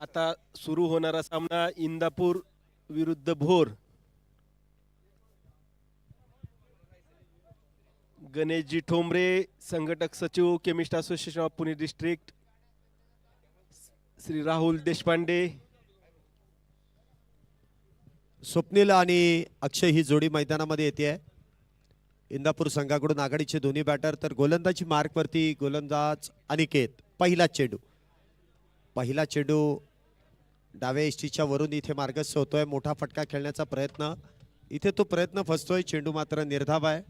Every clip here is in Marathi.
आता सुरू होणारा सामना इंदापूर विरुद्ध भोर. गणेशजी ठोंबरे, संघटक सचिव chemist association of Pune district, Shri Rahul Deshpande. Swapnil आणि अक्षय ही जोडी मैदानामध्ये येते. इंदापूर संघाकडून आघाडीचे दोन्ही बॅटर, तर गोलंदाजी मार्कवरती गोलंदाज अनिकेत. पहिला चेंडू डाव्या एसटीच्या वरून इथे मार्गस्थ होतोय. मोठा फटका खेळण्याचा प्रयत्न, इथे तो प्रयत्न फसतोय. चेंडू मात्र निर्धाव आहे.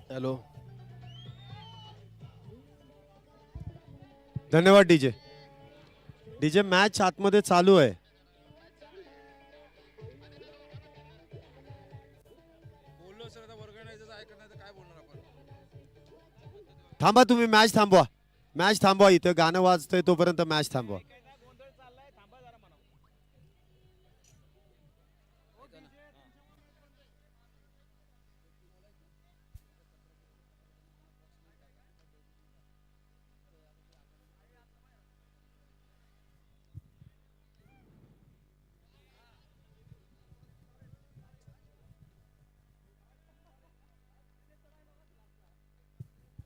हॅलो, धन्यवाद डीजे. डीजे मॅच आतमध्ये चालू आहे. थांबा, तुम्ही मॅच थांबवा. इथं गाणं वाजतंय तोपर्यंत मॅच थांबवा.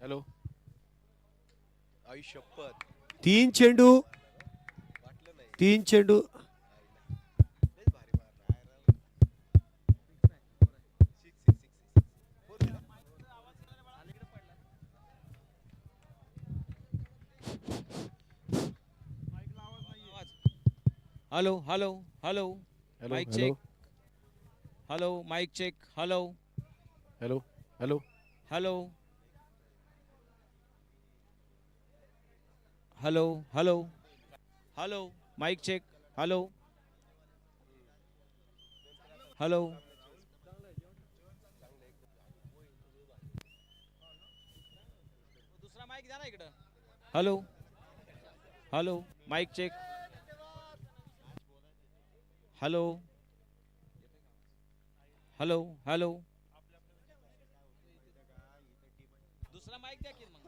हॅलो. आई शपथ, तीन चेंडू. Hello hello hello hello, mic hello, check. Hello mic check. Hello hello, hello, hello hello hello hello mic check. Hello hello दुसरा माइक द्या ना इकडं. Hello hello mic check. Hello hello hello दुसरा माइक द्या की मग.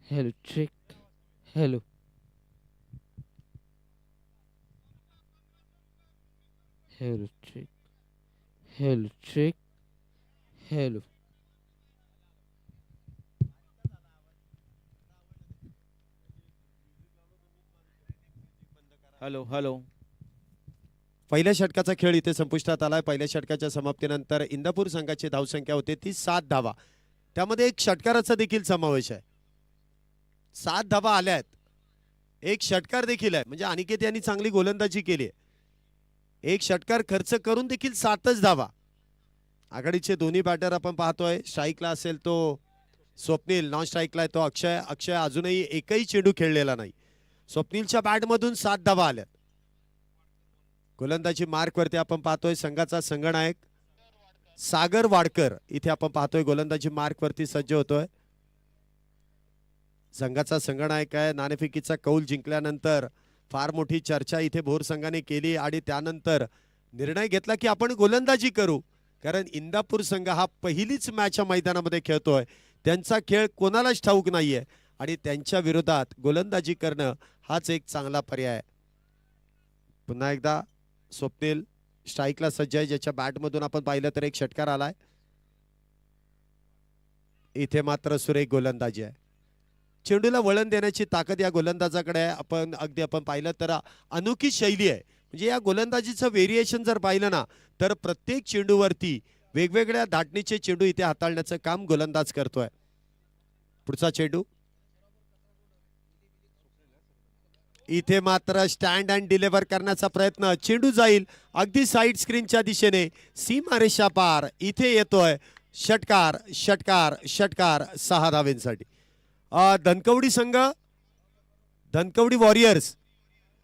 Hello check. Hello hello check. Hello check. Hello hello hello पहिल्या षटकाचा खेळ इथे संपुष्टात आलाय. पहिल्या षटकाच्या समाप्तीनंतर इंदापूर संघाची धावसंख्या होते ती 7 धावा. त्यामध्ये एक षटकाराचा देखील समावेश आहे. 7 धावा आल्यात, एक षटकार देखील आहे. म्हणजे अनिकेत यांनी चांगली गोलंदाजी केली आहे. एक षटकार खर्च करून देखील 7च धावा. आघाडीचे दोन्ही बॅटर आपण पाहतोय. स्ट्राईकला असेल तो स्वप्नील, नॉन स्ट्राईकला आहे तो अक्षय. अक्षय अजूनही एकही चेंडू खेळलेला नाही. स्वप्नीलच्या बॅटमधून 7 धावा आल्यात. गोलंदाजी मार्कवरती आपण पाहतोय संघाचा संघनायक सागर वाडकर. इथे आपण पाहतोय गोलंदाजी मार्कवरती सज्ज होतोय. संघाचा संघनायक आहे. नाणेफेकीचा कौल जिंकल्यानंतर फार मोठी चर्चा इथे भोर संघाने केली आणि त्यानंतर निर्णय घेतला की आपण गोलंदाजी करू. कारण इंदापूर संघ हा पहिलीच मॅच मैदानामध्ये खेळतोय. त्यांचा खेळ कोणालाच ठाऊक नाहीये आणि त्यांच्या विरोधात गोलंदाजी करणं हाच एक चांगला पर्याय आहे. पुन्हा एकदा स्वप्नील स्ट्राईकला सज्ज आहे, ज्याच्या बॅटमधून आपण पाहिलं तर एक षटकार आलाय. इथे मात्र सुरेख गोलंदाजी आहे. चेंडूला वळण देण्याची ताकद या गोलंदाजाकडे आहे. आपण पाहिलं तर अनोखी शैली आहे. म्हणजे या गोलंदाजीचं व्हेरिएशन जर पाहिलं ना तर प्रत्येक चेंडूवरती वेगवेगळ्या धाटणीचे चेंडू इथे हाताळण्याचं काम गोलंदाज करतोय. पुढचा चेंडू इथे मात्र स्टँड अँड डिलिव्हर करण्याचा प्रयत्न. चेंडू जाईल अगदी साईड स्क्रीनच्या दिशेने, सीमारेषा पार. इथे येतोय षटकार षटकार षटकार 6 धावेंसाठी. धनकवडी संघ, धनकवडी वॉरियर्स,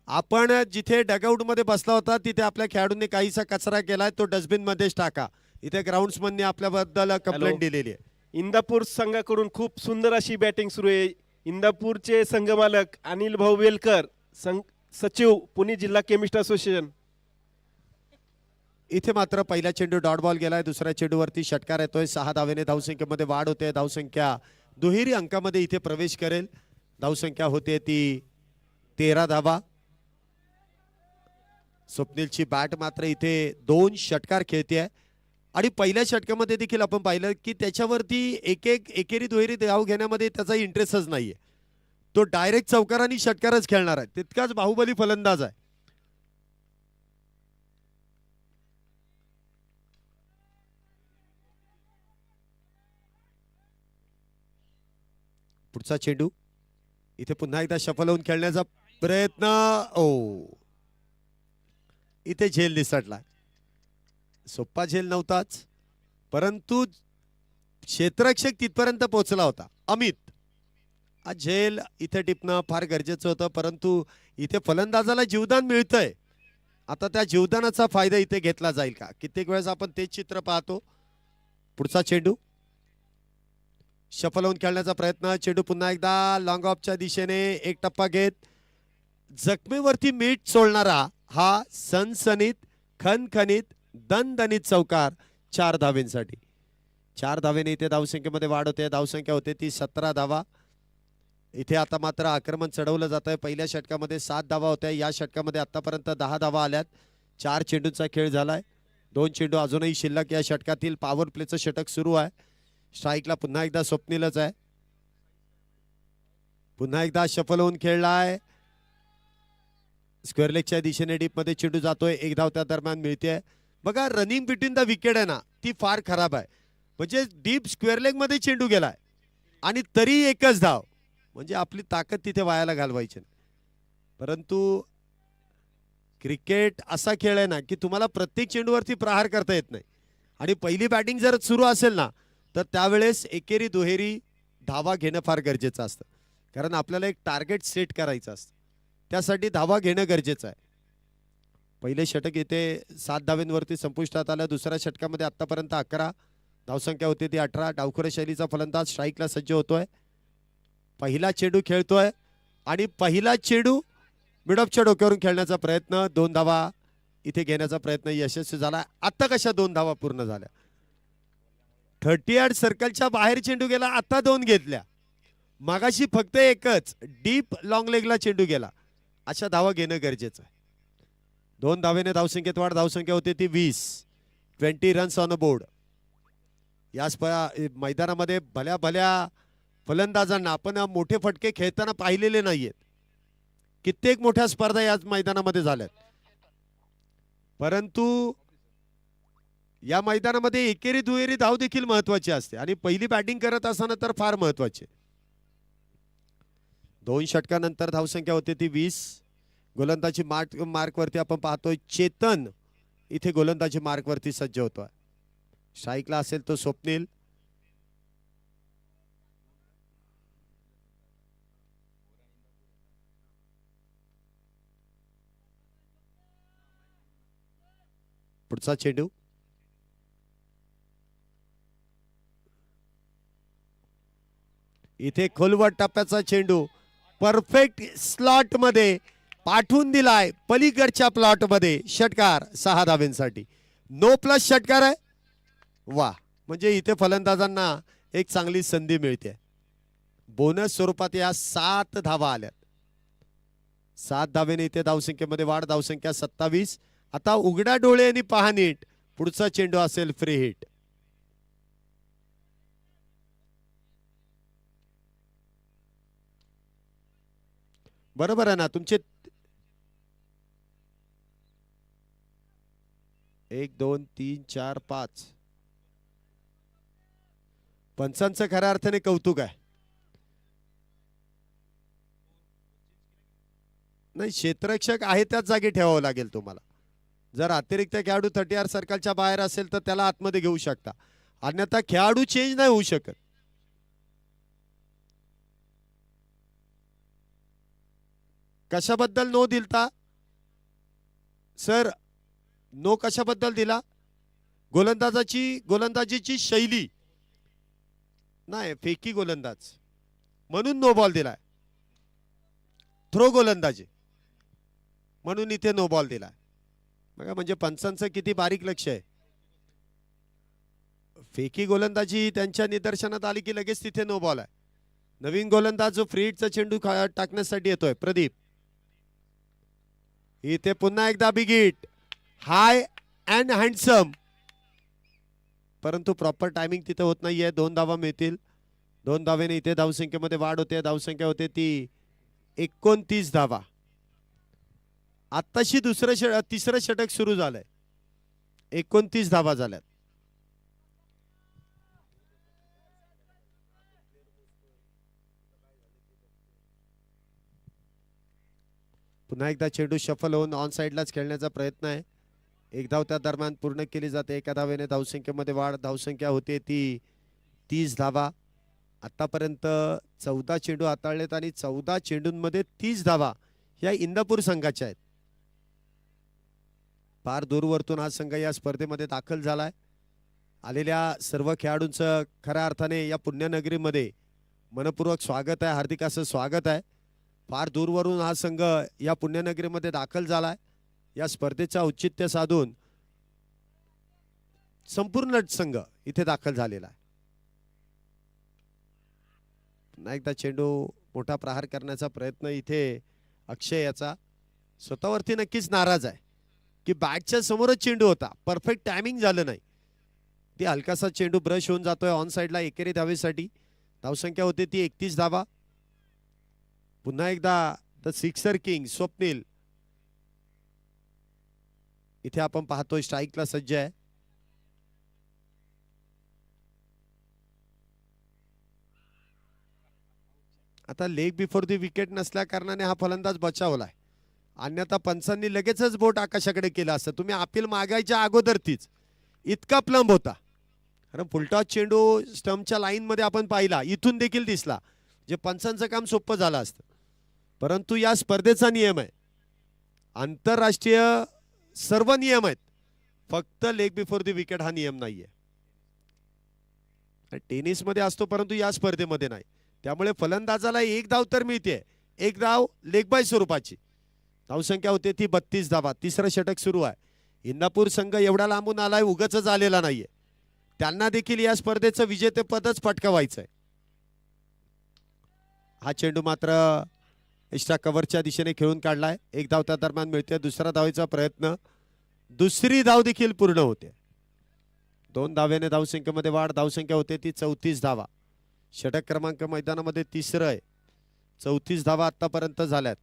आपण जिथे डगआउट मध्ये बसला होता तिथे आपल्या खेळाडूंनी काहीसा कचरा केलाय, तो डस्टबिन मध्येच टाका. इथे ग्राउंड्समनने आपल्याबद्दल कंप्लेंट दिलेली आहे. इंदापूर संघाकडून खूप सुंदर अशी बॅटिंग सुरू आहे. इंदापूरचे संघमालक अनिल भाऊ वेलकर, सचिव पुणे जिल्हा केमिस्ट असोसिएशन. इथे मात्र पहिला चेंडू डॉट बॉल गेलाय, दुसऱ्या चेंडूवरती षटकार येतोय. 6 धावेने धावसंख्येमध्ये वाढ होते. धावसंख्या दुहेरी अंकामध्ये इथे प्रवेश करेल. धावसंख्या होते ती 13 धावा. स्वप्नीलची बॅट मात्र इथे 2 षटकार खेळते आणि पहिल्या षटकामध्ये देखील आपण पाहिलं की त्याच्यावरती एकेरी दुहेरी धाव घेण्यामध्ये त्याचा इंटरेस्टच नाहीये. तो डायरेक्ट चौकार आणि षटकारच खेळणार आहे. तितकाच बाहुबली फलंदाज आहे. पुढचा चेंडू इथे पुन्हा एकदा शफल होऊन खेळण्याचा प्रयत्न. इथे झेल निसटला. सोप्पा झेल नव्हताच, परंतु क्षेत्ररक्षक तिथपर्यंत पोहोचला होता. अमित, हा झेल इथे टिपणं फार गरजेचं होतं, परंतु इथे फलंदाजाला जीवदान मिळतंय. आता त्या जीवदानाचा फायदा इथे घेतला जाईल का? कित्येक वेळेस आपण तेच चित्र पाहतो. पुढचा चेंडू शफल होऊन खेळण्याचा प्रयत्न. चेंडू पुन्हा एकदा लॉंग ऑफच्या दिशेने एक टप्पा घेत जखमेवरती मीठ सोडणारा हा सनसनीत खनखनीत दणदणीत चौकार 4 धावेंसाठी. 4 धावेने इथे धावसंख्येमध्ये वाढ होते. धावसंख्या होते ती 17 धावा. इथे आता मात्र आक्रमण चढवलं जात आहे. पहिल्या षटकामध्ये 7 धावा होत्या, या षटकामध्ये आतापर्यंत 10 धावा आल्यात. 4 चेंडूंचा खेळ झालाय. 2 चेंडू अजूनही शिल्लक. या षटकातील पॉवर प्लेचं षटक सुरू आहे. स्ट्राईकला पुन्हा एकदा स्वप्नीलच आहे. पुन्हा एकदा शफल होऊन खेळलाय. स्क्वेअर लेगच्या दिशेने डीप मध्ये चेंडू जातोय. 1 धाव त्या दरम्यान मिळते. बघा रनिंग बिटवीन द विकेट आहे ना, ती फार खराब आहे. म्हणजे डीप स्क्वेअर लेग मध्ये चेंडू गेलाय आणि तरी 1च धाव. म्हणजे आपली ताकद तिथे वायाला घालवायची नाही. परंतु क्रिकेट असा खेळ आहे ना की तुम्हाला प्रत्येक चेंडूवरती प्रहार करता येत नाही. आणि पहिली बॅटिंग जर सुरू असेल ना तर त्यावेळेस एकेरी दुहेरी धावा घेणं फार गरजेचं असतं. कारण आपल्याला एक टार्गेट सेट करायचं असतं, त्यासाठी धावा घेणं गरजेचं आहे. पहिले षटक इथे 7 धावेंवरती संपुष्टात आलं. दुसऱ्या षटकामध्ये आतापर्यंत 11 धावसंख्या होती ती 18. डावखुरे शैलीचा फलंदाज स्ट्राईकला सज्ज होतोय. पहिला चेंडू खेळतोय आणि पहिला चेंडू मिडऑफच्या डोक्यावरून खेळण्याचा प्रयत्न. 2 धावा इथे घेण्याचा प्रयत्न यशस्वी झाला. आता कशा 2 धावा पूर्ण झाल्या? 38 सर्कलच्या बाहेर चेंडू गेला, आता 2 घेतल्या. मागाशी फक्त एकच डीप लॉंग लेगला चेंडू गेला. अशा धावा घेणं गरजेचं आहे. 2 धावेने धावसंख्येत वाढ. धावसंख्या होते ती 20 रन्स ऑन अ बोर्ड. या मैदानामध्ये भल्या भल्या फलंदाजांना आपण मोठे फटके खेळताना पाहिलेले नाहीयेत. कित्येक मोठ्या स्पर्धा याच मैदानामध्ये झाल्यात, परंतु या मैदानामध्ये एकेरी दुहेरी धाव देखील महत्वाची असते आणि पहिली बॅटिंग करत असताना तर फार महत्वाचे. 2 षटकानंतर धावसंख्या होते ती 20. गोलंदाजी मार्कवरती आपण पाहतोय चेतन इथे गोलंदाजी मार्कवरती सज्ज होतोय. स्ट्राईकला असेल तो स्वप्नील. पुढचा चेंडू इथे खोलवर टप्प्याचा चेंडू परफेक्ट स्लॉट मध्ये पाठवून दिलाय पलीकडच्या प्लॉट मध्ये. षटकार 6 धावेंसाठी. नो प्लस षटकार आहे. वा, म्हणजे इथे फलंदाजांना एक चांगली संधी मिळते. बोनस स्वरूपात या 7 धावा आल्यात. 7 धावेने इथे धावसंख्येमध्ये वाढ. धावसंख्या 27. आता उघड्या डोळ्यांनी पहा नीट. पुढचा चेंडू असेल फ्री हिट. बरोबर आहे ना तुमचे? 1 2 3 4 5. पंचांचं खऱ्या अर्थाने कौतुक आहे. नाही, क्षेत्ररक्षक आहे त्याच जागी ठेवावं लागेल तुम्हाला. जर अतिरिक्त खेळाडू 30 सर्कलच्या बाहेर असेल तर त्याला आतमध्ये घेऊ शकता, अन्यथा खेळाडू चेंज नाही होऊ शकत. कशाबद्दल नो दिलता सर? नो कशाबद्दल दिला? गोलंदाजीची शैली नाही, फेकी गोलंदाज म्हणून नो बॉल दिलाय. थ्रो गोलंदाजी म्हणून इथे नो बॉल दिलाय. बघा म्हणजे पंचांचं किती बारीक लक्ष आहे. फेकी गोलंदाजी त्यांच्या निदर्शनात आली की लगेच तिथे नो बॉल आहे. नवीन गोलंदाज जो फ्री हिटचा चेंडू टाकण्यासाठी येतोय प्रदीप. इथे पुन्हा एकदा big hit, high and handsome, परंतु प्रॉपर टायमिंग तिथे होत नाहीये. 2 धावा मिळतील. 2 धावेने इथे धावसंख्येमध्ये वाढ होते. धावसंख्या होते ती 29 धावा. आत्ताशी तिसरं षटक सुरू झालंय. 29 धावा झाल्यात. पुन्हा एकदा चेंडू शफल होऊन ऑन साइडलाच खेळण्याचा प्रयत्न आहे. 1 धाव त्या दरम्यान पूर्ण केली जाते. एका धावेने धावसंख्येमध्ये वाढ. धावसंख्या होते ती 30 धावा. आतापर्यंत 14 चेंडू हाताळलेत आणि 14 चेंडूंमध्ये 30 धावा या इंदापूर संघाच्या आहेत. फार दूरवरतून हा संघ या स्पर्धेमध्ये दाखल झालाय. आलेल्या सर्व खेळाडूंचं खऱ्या अर्थाने या पुण्यनगरीमध्ये मनपूर्वक स्वागत आहे. हार्दिक असं स्वागत आहे. फार दूरवरून हा संघ या पुण्यनगरीमध्ये दाखल झालाय. या स्पर्धेचं औचित्य साधून संपूर्ण संघ इथे दाखल झालेला आहे. पुन्हा एकदा चेंडू मोठा प्रहार करण्याचा प्रयत्न इथे अक्षय याचा. स्वतःवरती नक्कीच नाराज आहे की बॅटच्या समोरच चेंडू होता, परफेक्ट टायमिंग झालं नाही. ती हलकासा चेंडू ब्रश होऊन जातोय ऑन साइडला एकेरी धावेसाठी. धावसंख्या होते ती 31 धावा. पुन्हा एकदा द सिक्सर किंग स्वप्नील इथे आपण पाहतोय स्ट्राईकला सज्ज आहे. आता लेग बिफोर दी विकेट नसल्या कारणाने हा फलंदाज बचावलाय. अन्यथा पंचांनी लगेचच बोट आकाशाकडे केलं असतं. तुम्ही अपील मागायच्या अगोदर तीच इतका प्लंब होता. कारण फुलटॉस चेंडू स्टंपच्या लाईन मध्ये आपण पाहिला, इथून देखील दिसला, जे पंचांचं काम सोपं झालं असतं. परंतु या स्पर्धेचा नियम आहे, आंतरराष्ट्रीय सर्व नियम आहेत, फक्त लेग बिफोर दी विकेट हा नियम नाहीये. टेनिसमध्ये असतो परंतु या स्पर्धेमध्ये नाही. त्यामुळे फलंदाजाला 1 धाव तर मिळते, 1 धाव लेग बाय स्वरूपाची. धावसंख्या होते ती 32 धावा. तिसरं षटक सुरू आहे. इंदापूर संघ एवढा लांबून आलाय, उगाचच आलेला नाहीये. त्यांना देखील या स्पर्धेचं विजेतेपदच पटकावायचंय. हा चेंडू मात्र एक्स्ट्रा कव्हरच्या दिशेने खेळून काढलाय. 1 धाव त्या दरम्यान मिळते. दुसरा धावेचा प्रयत्न, दुसरी धाव देखील पूर्ण होते. 2 धावेने धावसंख्येमध्ये वाढ. धावसंख्या होते ती 34 धावा. षटक क्रमांक मैदानामध्ये तिसरं आहे. 34 धावा आतापर्यंत झाल्यात.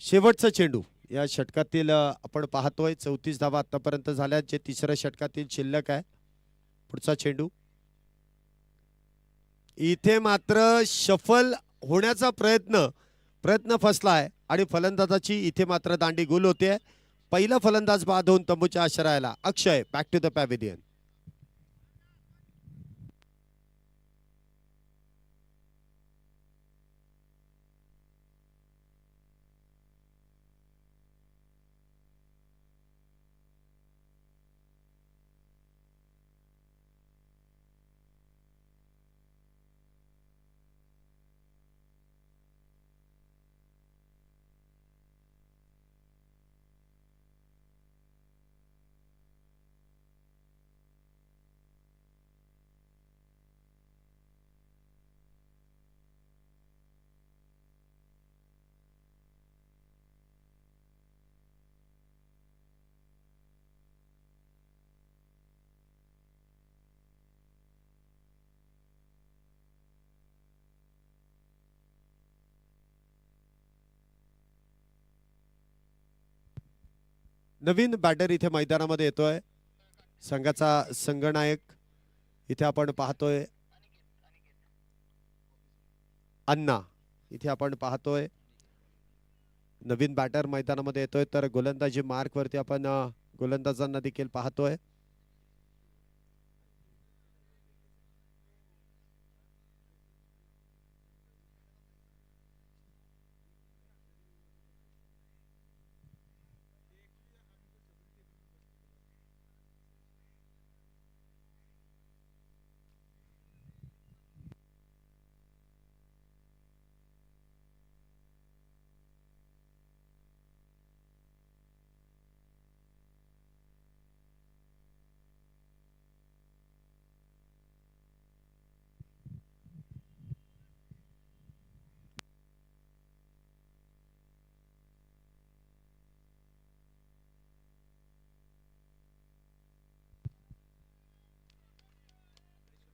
शेवटचा चेंडू या षटकातील आपण पाहतोय. 34 धावा आतापर्यंत झाल्यात, जे तिसऱ्या षटकातील शिल्लक आहे. पुढचा चेंडू इथे मात्र शफल होण्याचा प्रयत्न फसलाय आणि फलंदाजाची इथे मात्र दांडी गुल होते. पहिला फलंदाज बाद होऊन तंबूच्या आश्रयाला. Akshay back to the pavilion. नवीन बॅटर इथे मैदानामध्ये येतोय, संघाचा संघनायक इथे आपण पाहतोय अण्णा, इथे आपण पाहतोय नवीन बॅटर मैदानामध्ये येतोय. तर गोलंदाजी मार्क वरती आपण गोलंदाजांना देखील पाहतोय.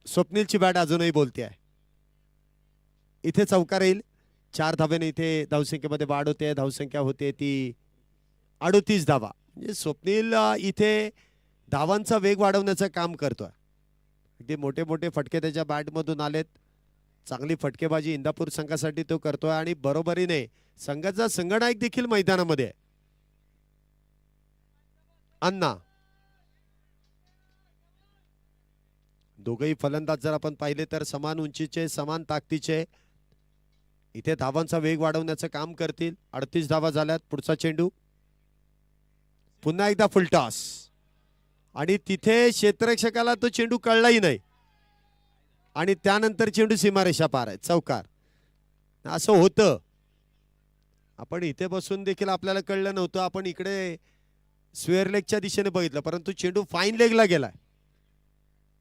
स्वप्नीलची बॅट अजूनही बोलते आहे. इथे चौकार येईल. 4 धावेने इथे धावसंख्येमध्ये वाढ होते. धावसंख्या होते ती 38 धावा. म्हणजे स्वप्नील इथे धावांचा वेग वाढवण्याचं काम करतोय. अगदी मोठे मोठे फटके त्याच्या बॅटमधून आलेत. चांगली फटकेबाजी इंदापूर संघासाठी तो करतोय आणि बरोबरीने संघाचा संघनायक देखील मैदानामध्ये आहे. अण्णा, दोघही फलंदाज जर आपण पाहिले तर समान उंचीचे, समान ताकदीचे. इथे धावांचा वेग वाढवण्याचं काम करतील. 38 धावा झाल्यात. पुढचा चेंडू पुन्हा एकदा फुलटॉस आणि तिथे क्षेत्ररक्षकाला तो चेंडू कळलाही नाही आणि त्यानंतर चेंडू सीमारेषा पार आहे. चौकार. असं होतं. आपण इथे बसून देखील आपल्याला कळलं नव्हतं. आपण इकडे स्क्वेअर लेगच्या दिशेने बघितलं, परंतु चेंडू फाईन लेगला गेलाय.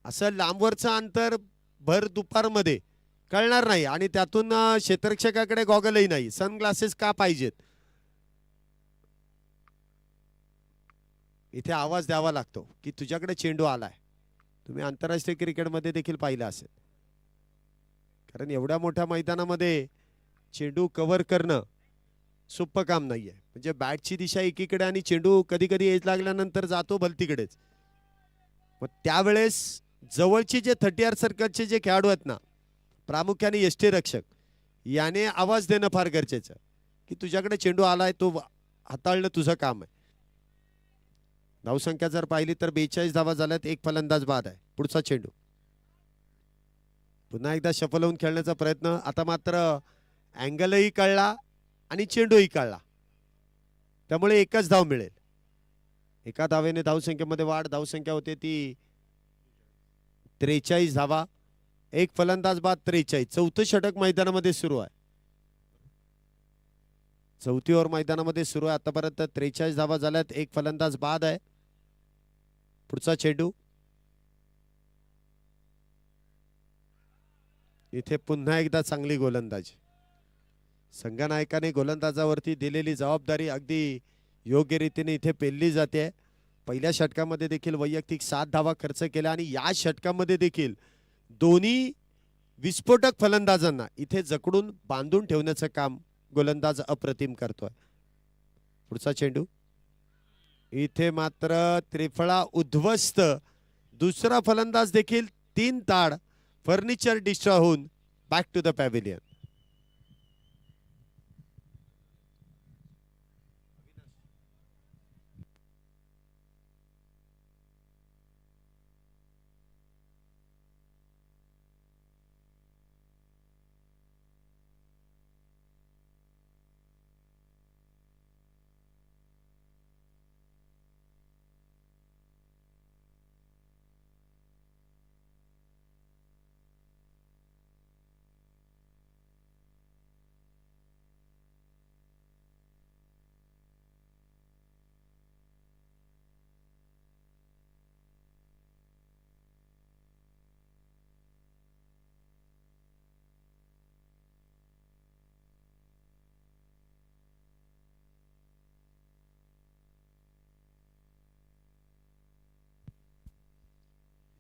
असं लांबवरचं अंतर भर दुपारमध्ये कळणार नाही आणि त्यातून क्षेत्ररक्षकाकडे गॉगलही नाही. सनग्लासेस का पाहिजेत? इथे आवाज द्यावा लागतो की तुझ्याकडे चेंडू आलाय. तुम्ही आंतरराष्ट्रीय क्रिकेटमध्ये देखील पाहिलं असेल, कारण एवढ्या मोठ्या मैदानामध्ये चेंडू कव्हर करणं सोपं काम नाहीये. म्हणजे बॅटची दिशा एकीकडे आणि चेंडू कधी कधी एज लागल्यानंतर जातो भलतीकडेच. मग त्यावेळेस जवळची जे 30 सर्कलचे जे खेळाडू आहेत ना, प्रामुख्याने यष्टीरक्षक, याने आवाज देणं फार गरजेचं की तुझ्याकडे चेंडू आलाय, तो हाताळणं तुझं काम आहे. धावसंख्या जर पाहिली तर 42 धावा झाल्यात. एक फलंदाज बाद आहे. पुढचा चेंडू पुन्हा एकदा शफल होऊन खेळण्याचा प्रयत्न. आता मात्र अँगलही कळला आणि चेंडूही कळला, त्यामुळे एकच धाव मिळेल. एका धावेने धावसंख्येमध्ये वाढ. धावसंख्या होते ती 43 धावा. एक फलंदाज बाद 43. चौथं षटक मैदानामध्ये सुरू आहे. चौथी ओव्हर मैदानामध्ये सुरू आहे. आतापर्यंत 43 धावा झाल्यात. एक फलंदाज बाद आहे. पुढचा चेंडू इथे पुन्हा एकदा चांगली गोलंदाजी. संघनायकाने गोलंदाजावरती दिलेली जबाबदारी अगदी योग्य रीतीने इथे पेलली जाते. पहिल्या षटकामध्ये देखील वैयक्तिक 7 धावा खर्च केल्या आणि या षटकामध्ये देखील दोन्ही विस्फोटक फलंदाजांना इथे जकडून बांधून ठेवण्याचं काम गोलंदाज अप्रतिम करतोय. पुढचा चेंडू इथे मात्र त्रिफळा उद्ध्वस्त. दुसरा फलंदाज देखील 3 ताड. फर्निचर डिस्ट्रॉय होऊन बॅक टू द पॅव्हिलियन.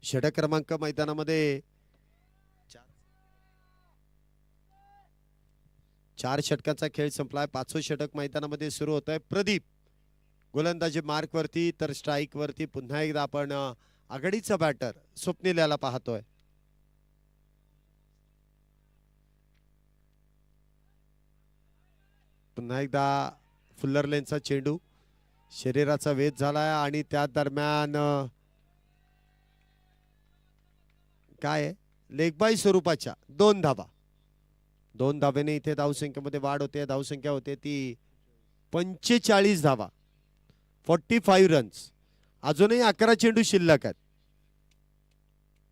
षटक क्रमांक मैदानामध्ये 4 षटकांचा खेळ संपलाय. 5वं षटक मैदानामध्ये सुरू होत आहे. प्रदीप गोलंदाजी मार्क वरती, तर स्ट्राईक वरती पुन्हा एकदा आपण आघाडीचा बॅटर स्वप्नील याला पाहतोय. पुन्हा एकदा फुल्लर लेनचा चेंडू, शरीराचा वेध झालाय आणि त्या दरम्यान काय लेग बाय स्वरूपाच्या 2 धावा. 2 धावेने इथे धावसंख्येमध्ये वाढ होते. धावसंख्या होते ती 45 धावा, 45 रन्स. अजूनही 11 चेंडू शिल्लक आहेत.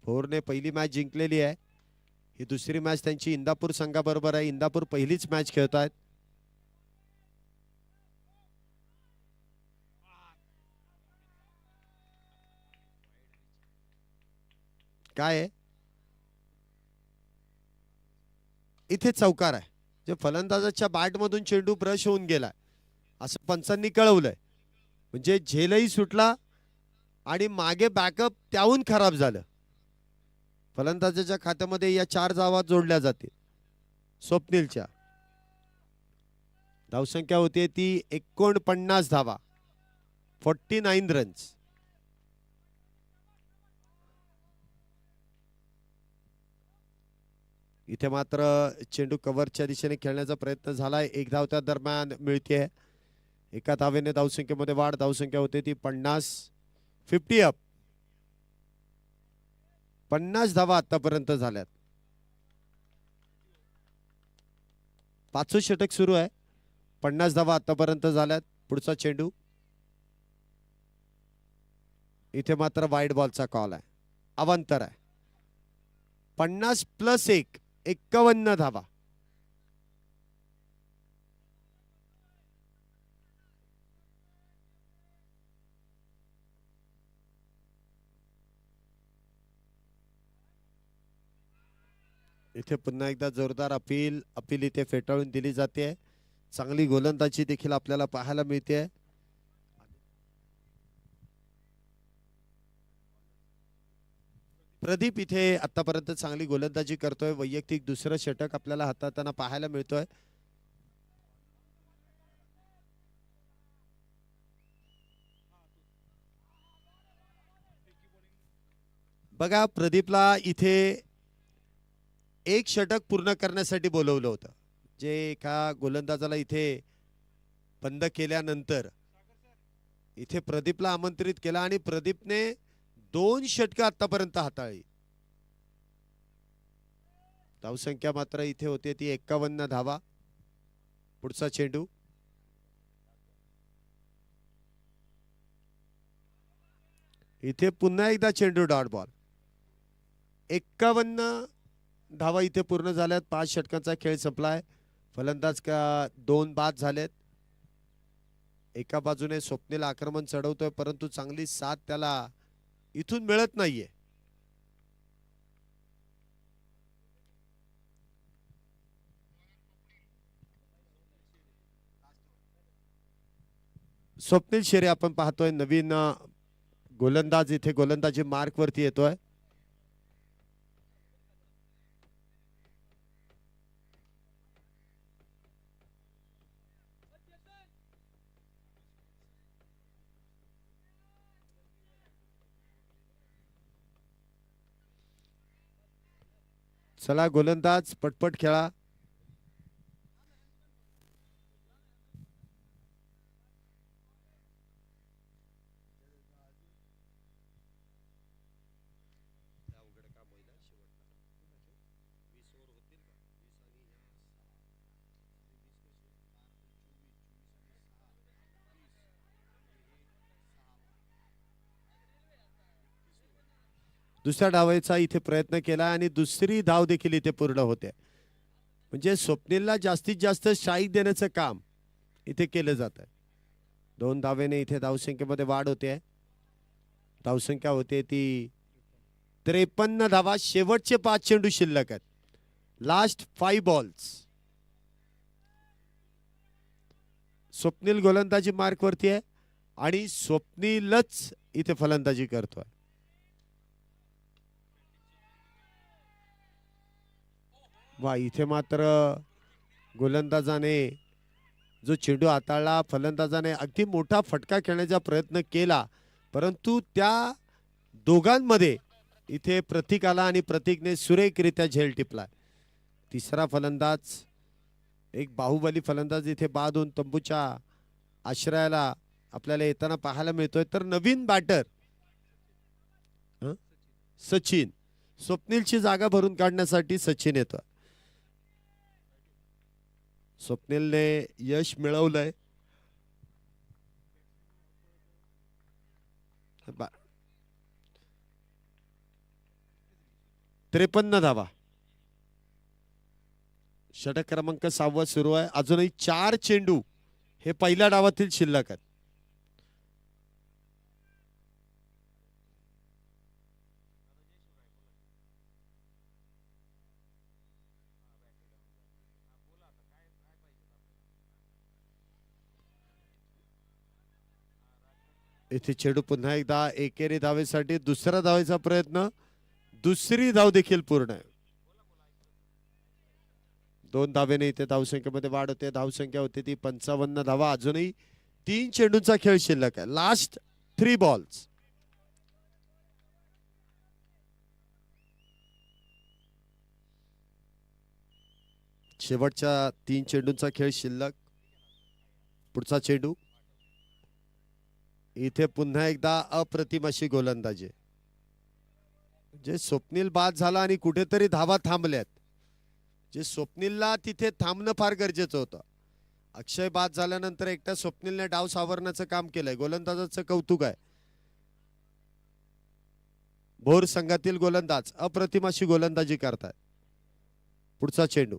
भोरने पहिली मॅच जिंकलेली आहे. ही दुसरी मॅच त्यांची इंदापूर संघाबरोबर आहे. इंदापूर पहिलीच मॅच खेळत आहेत. काय आहे इथे चौकार आहे. जे फलंदाजाच्या बॅटमधून चेंडू ब्रश होऊन गेलाय असं पंचांनी कळवलंय. म्हणजे झेलही सुटला आणि मागे बॅकअप त्याहून खराब झालं. फलंदाजाच्या खात्यामध्ये या 4 धावा जोडल्या जातील. स्वप्नीलच्या धावसंख्या होती ती 49 धावा, 49 रन्स. इथे मात्र चेंडू कव्हरच्या दिशेने खेळण्याचा प्रयत्न झालाय. 1 धाव त्या दरम्यान मिळते. एका धावेने धावसंख्येमध्ये वाढ. धावसंख्या होते ती 50, 50 अप. 50 धावा आतापर्यंत झाल्यात. 5वे षटक सुरू आहे. 50 धावा आतापर्यंत झाल्यात. पुढचा चेंडू इथे मात्र वाईड बॉलचा कॉल आहे. अवांतर आहे. 50 + 1 51 धावा. इथे पुन्हा एकदा जोरदार अपील इथे फेटाळून दिली जाते. चांगली गोलंदाजी देखील आपल्याला पाहायला मिळते. प्रदीप इथे आतापर्यंत चांगली गोलंदाजी करतोय. वैयक्तिक दुसरं षटक आपल्याला हाताळताना पाहायला मिळतोय. बघा प्रदीपला इथे एक षटक पूर्ण करण्यासाठी बोलवलं होतं. जे एका गोलंदाजाला इथे बंद केल्यानंतर इथे प्रदीपला आमंत्रित केला आणि प्रदीपने 2 षटकं आतापर्यंत हाताळली. धावसंख्या मात्र इथे होते ती 51 धावा. पुढचा चेंडू इथे पुन्हा एकदा चेंडू डॉट बॉल. 51 धावा इथे पूर्ण झाल्यात. 5 षटकांचा खेळ संपलाय. फलंदाज का 2 बाद झालेत. एका बाजूने स्वप्नील आक्रमण चढवतोय परंतु चांगली साथ त्याला इथून मिळत नाहीये. स्वप्नील शेरे आपण पाहतोय नवीन गोलंदाज. इथे गोलंदाजी मार्क वरती येतोय. चला गोलंदाज पटपट खेळा. दुसऱ्या डावाचा इथे प्रयत्न केला आणि दुसरी धाव देखील इथे पूर्ण होते. म्हणजे स्वप्नीलला जास्तीत जास्त स्ट्राईक देण्याचं काम इथे केलं जात आहे. 2 धावेने इथे धावसंख्येमध्ये वाढ होते. धावसंख्या होते ती 53 धावा. शेवटचे 5 चेंडू शिल्लक आहेत. Last 5 balls. स्वप्नील गोलंदाजी मार्क वरती आहे आणि स्वप्नीलच इथे फलंदाजी करतोय. वा इथे मात्र गोलंदाजाने जो चेंडू हाताळला, फलंदाजाने अगदी मोठा फटका खेळण्याचा प्रयत्न केला, परंतु त्या दोघांमध्ये इथे प्रतीक आला आणि प्रतीकने सुरेखरित्या झेल टिपला. तिसरा फलंदाज, एक बाहुबली फलंदाज इथे बाद होऊन तंबूच्या आश्रयाला आपल्याला येताना पाहायला मिळतोय. तर नवीन बॅटर सचिन, स्वप्नीलची जागा भरून काढण्यासाठी सचिन येतोय. स्वप्नीलने यश मिळवलंय. 53 धावा. षटक क्रमांक 6 सुरू आहे. अजूनही 4 चेंडू हे पहिल्या डावातील शिल्लक आहेत. इथे चेंडू पुन्हा एकदा एकेरी धावेसाठी, दुसऱ्या धावेचा प्रयत्न, दुसरी धाव देखील पूर्ण आहे. 2 धावेने इथे धावसंख्येमध्ये वाढ होते. धावसंख्या होती ती 55 धावा. अजूनही 3 चेंडूंचा खेळ शिल्लक आहे. Last 3 balls. शेवटच्या 3 चेंडूंचा खेळ शिल्लक. पुढचा चेंडू. इथे पुन्हा एकदा अप्रतिम अशी गोलंदाजी. जे स्वप्नील बाद झाला आणि कुठेतरी धावा थांबल्यात. जे स्वप्नीलला तिथे थांबणं फार गरजेचं होतं. अक्षय बाद झाल्यानंतर एकट्या स्वप्नीलने डाव सावरण्याचं काम केलंय. गोलंदाजाचं कौतुक आहे. भोर संघातील गोलंदाज अप्रतिम अशी गोलंदाजी करतायत. पुढचा चेंडू.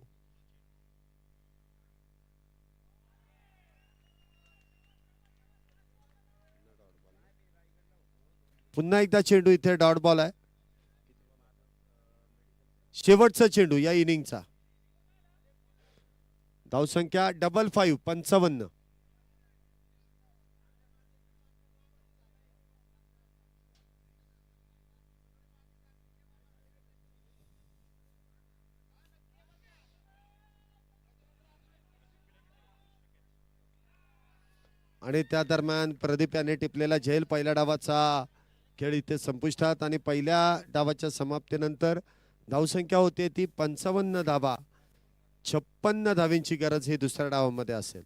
पुन्हा एकदा चेंडू इथे डॉट बॉल आहे. शेवटचा चेंडू या इनिंगचा. धावसंख्या 55 55. आणि त्या दरम्यान प्रदीप याने टिपलेला झेल. पहिल्या डावाचा खेळ इथे संपुष्टात आणि पहिल्या डावाच्या समाप्तीनंतर धावसंख्या होते ती 55 धावा. 56 धावींची गरज ही दुसऱ्या डावामध्ये असेल.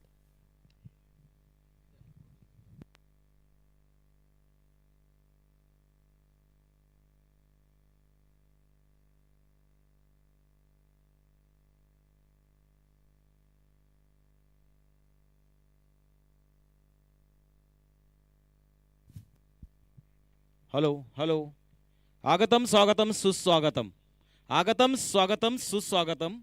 Hello hello. आगतम स्वागतम सुस्वागतम. आगतम स्वागतम सुस्वागतम.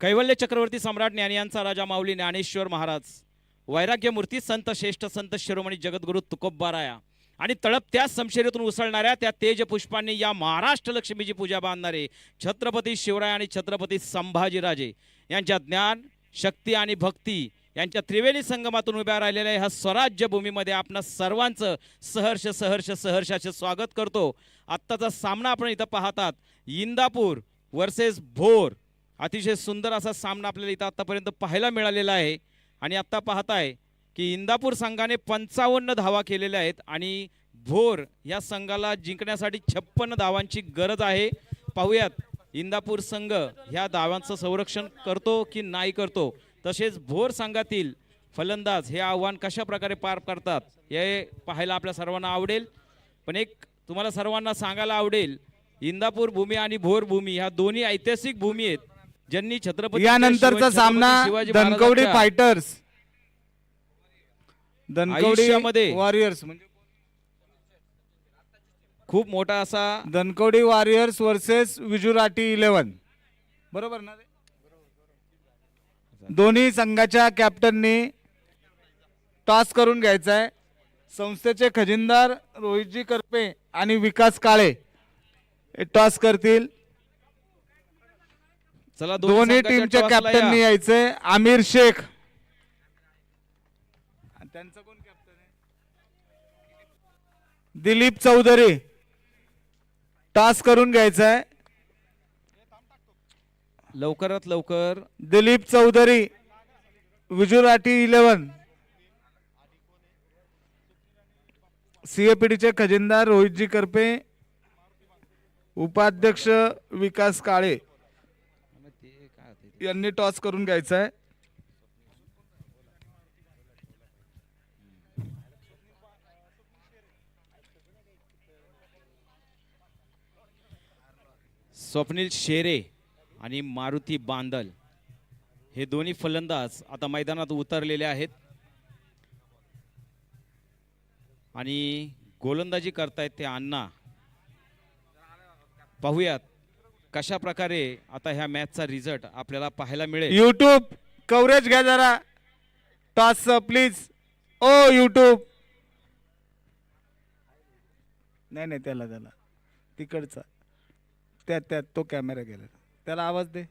कैवल्य चक्रवर्ती सम्राट ज्ञानियांचा राजा माऊली ज्ञानेश्वर महाराज, वैराग्य मूर्ती संत श्रेष्ठ संत शिरोमणी जगद्गुरु तुकोबाराया आणि तळपत्या समशेरीतून उसळणाऱ्या त्या तेज पुष्पांनी या महाराष्ट्र लक्ष्मीची पूजा बांधणारे छत्रपती शिवराय आणि छत्रपती संभाजीराजे यांच्या ज्ञान, शक्ती आणि भक्ती यांच्या त्रिवेणी संगमातून उभ्या राहिलेल्या ह्या स्वराज्य भूमीमध्ये आपण सर्वांचं सहर्ष सहर्ष सहर्षाचे स्वागत करतो. आत्ताचा सामना आपण इथं पाहतात, इंदापूर वर्सेस भोर. अतिशय सुंदर असा सामना आपल्याला इथं आतापर्यंत पाहायला मिळालेला आहे. आणि आत्ता पाहताय की इंदापूर संघाने 55 धावा केलेल्या आहेत आणि भोर या संघाला जिंकण्यासाठी 56 धावांची गरज आहे. पाहूयात इंदापूर संघ ह्या धावांचं संरक्षण करतो की नाही करतो. तसेच भोर संघातील फलंदाज हे आव्हान कशा प्रकारे पार करतात हे पाहायला आपल्या सर्वांना आवडेल. पण एक तुम्हाला सर्वांना सांगायला आवडेल, इंदापूर भूमी आणि भोर भूमी ह्या दोन्ही ऐतिहासिक भूमी आहेत ज्यांनी छत्रपती यानंतरचा सामना धनकवडी फायटर्स, आयुष्यामध्ये वॉरियर्स म्हणजे खूप मोठा असा धनकवडी वॉरियर्स वर्सेस विजुराटी 11. बरोबर ना? दोन्ही संघाच्या कॅप्टननी टॉस करून घ्यायचा आहे. संस्थेचे खजिनदार रोहितजी करपे आणि विकास काळे हे टॉस करतील. चला दोन्ही टीमच्या कॅप्टननी यायचंय. आमिर शेख, त्यांचं कोण कॅप्टन आहे? दिलीप चौधरी. टॉस करून घ्यायचा आहे. लवकरात लवकर दिलीप चौधरी विजुराटी 11, सीएपीडीचे खजिनदार रोहितजी करपे, उपाध्यक्ष विकास काळे यांनी टॉस करून घ्यायचा आहे. स्वप्नील शेरे आणि मारुती बांदल हे दोन्ही फलंदाज आता मैदानात उतरलेले आहेत आणि गोलंदाजी करतायत ते अण्णा. पाहूयात कशा प्रकारे आता ह्या मॅचचा रिझल्ट आपल्याला पाहायला मिळेल. यूट्यूब कव्हरेज घ्या जरा, टॉस प्लीज. ओ यूट्यूब, नाही नाही त्याला तिकडचा त्या तो कॅमेरा गेला, त्याला आवाज दे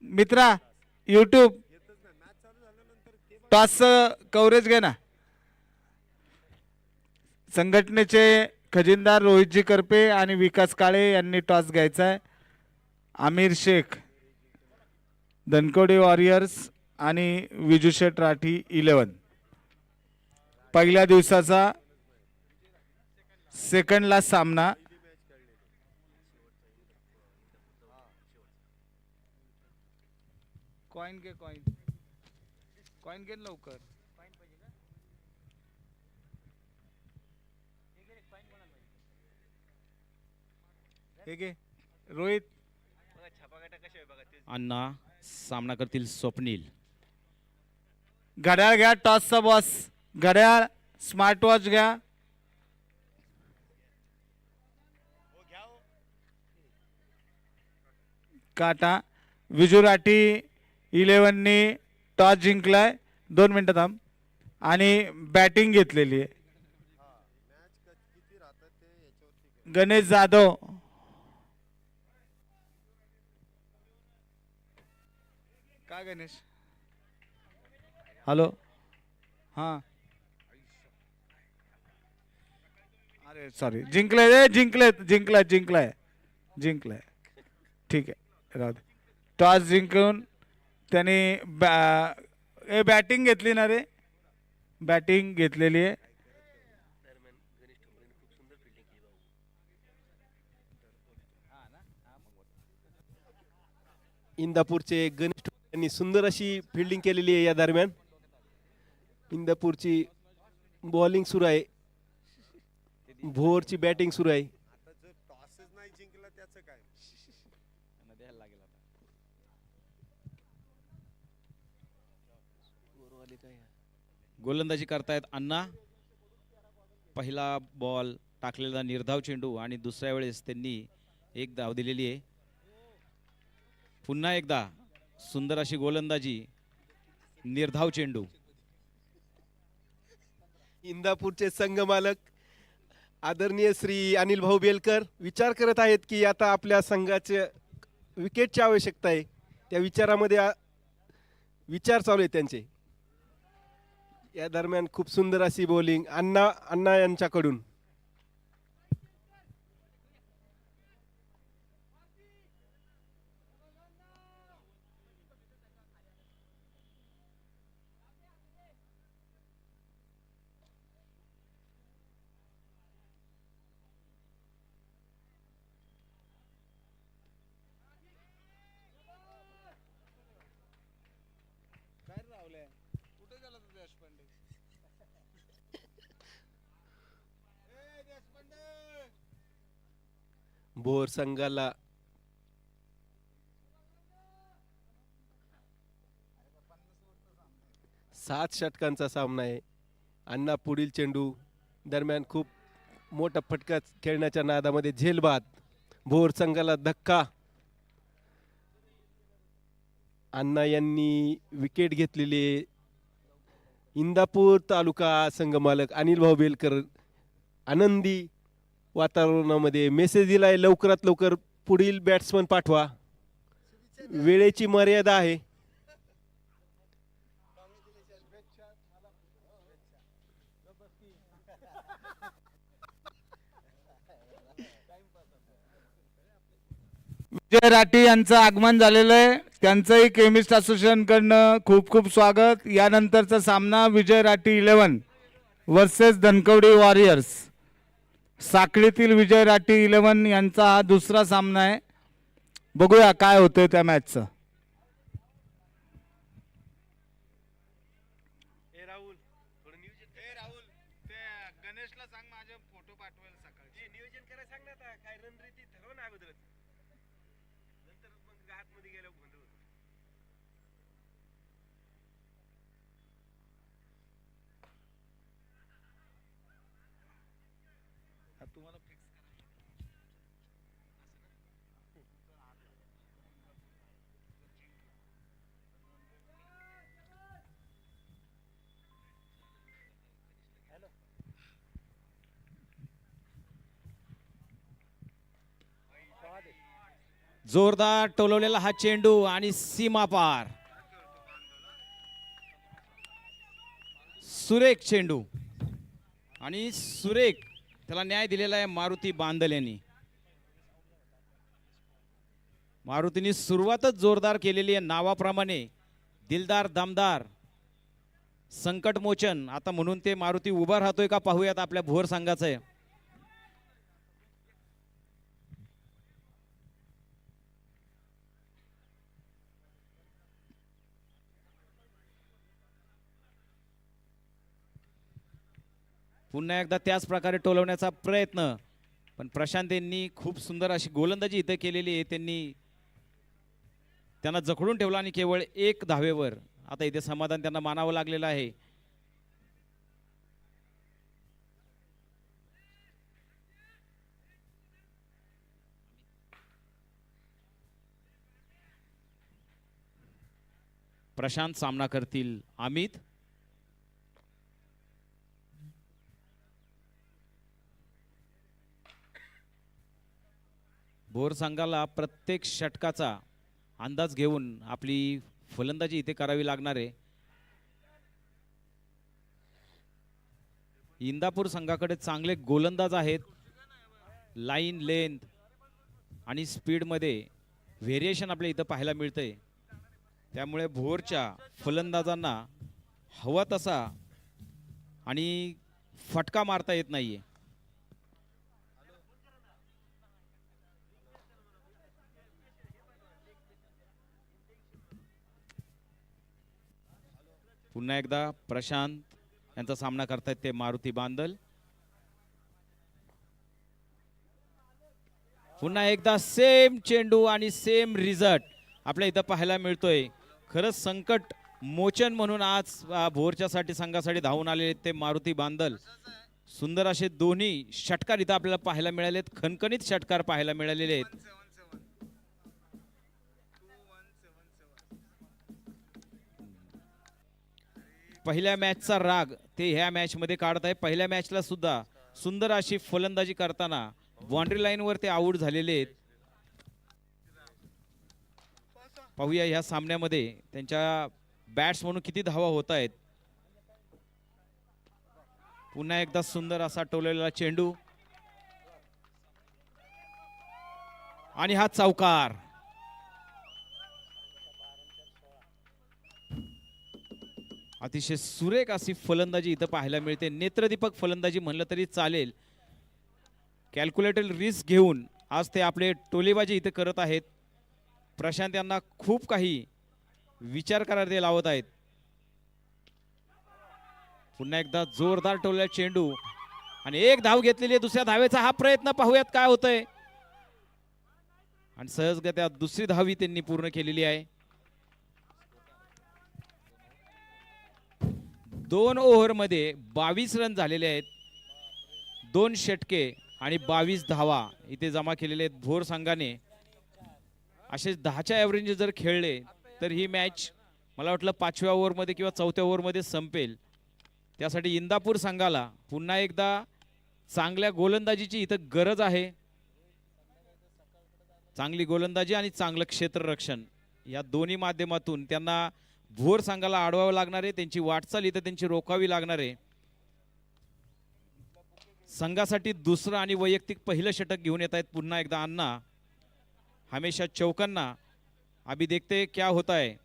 मित्रा. यूट्यूब टॉस कव्हरेज घे ना. संघटनेचे खजिनदार रोहितजी करपे आणि विकास काळे यांनी टॉस घ्यायचा आहे. आमिर शेख, धनकोडी वॉरियर्स आणि विजूशेठ राठी 11. पहिल्या दिवसाचा सेकंड लास्ट सामना. कॉइन घे, कॉइन घे लवकर. हे घे रोहित. अण्णा सामना करतील स्वप्नील. घड्याळ घ्या, टॉसचा बॉस. घड्याळ, स्मार्ट वॉच घ्या. काटा. विजुराटी 11नी टॉस जिंकलाय. 2 मिनिटं थांब. आणि बॅटिंग घेतलेली आहे. गणेश जाधव, काय गणेश, हॅलो. हां अरे सॉरी, जिंकले जिंकलाय. ठीक आहे, राहू दे. टॉस जिंकून त्याने बॅटिंग घेतली ना रे, बॅटिंग घेतलेली आहे. इंदापूरचे गणेश यांनी सुंदर अशी फिल्डिंग केलेली आहे. या दरम्यान इंदापूरची बॉलिंग सुरू आहे, भोरची बॅटिंग सुरू आहे. गोलंदाजी करतायत अण्णा. पहिला बॉल टाकलेला निर्धाव चेंडू आणि दुसऱ्या वेळेस त्यांनी एक धाव दिलेली आहे. पुन्हा एकदा सुंदर अशी गोलंदाजी, निर्धाव चेंडू. इंदापूरचे संघ मालक आदरणीय श्री अनिल भाऊ बेलकर विचार करत आहेत की आता आपल्या संघाचे विकेटची आवश्यकता आहे. त्या विचारामध्ये विचार चालू आहेत त्यांचे. या दरम्यान खूप सुंदर अशी बॉलिंग अण्णा यांच्याकडून. भोर संघाला सात षटकांचा सामना आहे. अण्णा पुढील चेंडू दरम्यान खूप मोठा फटका खेळण्याच्या नादामध्ये झेलबाद. भोर संघाला धक्का. अण्णा यांनी विकेट घेतलेली आहे. इंदापूर तालुका संघ मालक अनिल भाऊ बेलकर आनंदी वातावरणामध्ये मेसेज दिलाय, लवकरात लवकर पुढील बॅट्समन पाठवा, वेळेची मर्यादा आहे. विजय राठी यांचं आगमन झालेलं आहे. त्यांचंही केमिस्ट असोसिएशनकडनं खूप खूप स्वागत. यानंतरचा सामना विजय राठी 11 वर्सेस धनकवडी वॉरियर्स. साखळीतील विजय राठी 11 यांचा हा दुसरा सामना आहे. बघूया काय होतंय त्या मॅचचं. गणेशला सांग माझे फोटो पाठवायला सकाळी. नियोजन करायला सांग ना आता. काय रणनीती ठरव ना अगोदरच. नंतर मग आतमध्ये गेल्यावर गोंधळ होतो. तुम्हाला फिक्स जोरदार टोलवलेला हा चेंडू आणि सीमा पार. सुरेख चेंडू आणि सुरेख त्याला न्याय दिलेला आहे मारुती बांदल यांनी. मारुतीने सुरुवातच जोरदार केलेली आहे. नावाप्रमाणे दिलदार दमदार संकटमोचन. आता म्हणून ते मारुती उभा राहतोय का पाहूयात आपल्या भोर संघाचं आहे. पुन्हा एकदा त्याच प्रकारे टोलवण्याचा प्रयत्न, पण प्रशांत यांनी खूप सुंदर अशी गोलंदाजी इथं केलेली आहे. त्यांना जखडून ठेवला आणि केवळ 1 धावेवर आता इथे समाधान त्यांना मानावं लागलेलं आहे. प्रशांत सामना करतील अमित. भोर संघाला प्रत्येक षटकाचा अंदाज घेऊन आपली फलंदाजी इथे करावी लागणार आहे. इंदापूर संघाकडे चांगले गोलंदाज आहेत. लाईन लेंथ आणि स्पीडमध्ये व्हेरिएशन आपल्या इथं पाहायला मिळतंय. त्यामुळे भोरच्या फलंदाजांना हवा तसा आणि फटका मारता येत नाहीये. पुन्हा एकदा प्रशांत यांचा सामना करतायत ते मारुती बांदल. पुन्हा एकदा सेम चेंडू आणि सेम रिझल्ट आपल्या इथं पाहायला मिळतोय. खरंच संकट मोचन म्हणून आज भोरच्यासाठी संघासाठी धावून आलेले ते मारुती बांदल. सुंदर असे दोन्ही षटकार इथं आपल्याला पाहायला मिळालेत. खणखणीत षटकार पाहायला मिळालेले आहेत. पहिल्या मॅचचा राग ते ह्या मॅच मध्ये काढत आहे. पहिल्या मॅचला सुद्धा सुंदर अशी फलंदाजी करताना बाउंड्री लाईन वर ते आउट झालेले आहेत. पाहूया ह्या सामन्यामध्ये त्यांच्या बॅट्स म्हणून किती धावा होत आहेत. पुन्हा एकदा सुंदर असा टोललेला चेंडू आणि हा चौकार. अतिशय सुरेख अशी फलंदाजी इथं पाहायला मिळते. नेत्रदीपक फलंदाजी म्हणलं तरी चालेल. कॅल्क्युलेटेड रिस्क घेऊन आज ते आपले टोलेबाजी इथे करत आहेत. प्रशांत यांना खूप काही विचार करायला लावत आहेत. पुन्हा एकदा जोरदार टोललेला चेंडू आणि 1 धाव घेतलेली आहे. दुसऱ्या धावेचा हा प्रयत्न पाहूयात काय होतंय. आणि सहजगत्या दुसरी धावी त्यांनी पूर्ण केलेली आहे. 2 ओव्हरमध्ये 22 रन झालेले आहेत. 2 षटके आणि 22 धावा इथे जमा केलेले आहेत भोर संघाने. असे 10च्या ॲव्हरेज जर खेळले तर ही मॅच मला वाटलं 5व्या ओव्हरमध्ये किंवा 4थ्या ओव्हरमध्ये संपेल. त्यासाठी इंदापूर संघाला पुन्हा एकदा चांगल्या गोलंदाजीची इथं गरज आहे. चांगली गोलंदाजी आणि चांगलं क्षेत्ररक्षण या दोन्ही माध्यमातून त्यांना भोर संघाला अडवावं लागणार आहे. त्यांची वाटचाल इथं त्यांची रोखावी लागणार आहे. संघासाठी दुसरं आणि वैयक्तिक पहिलं षटक घेऊन येत आहेत पुन्हा एकदा अण्णा. हमेशा चौकांना अभी देखते हैं क्या होता है।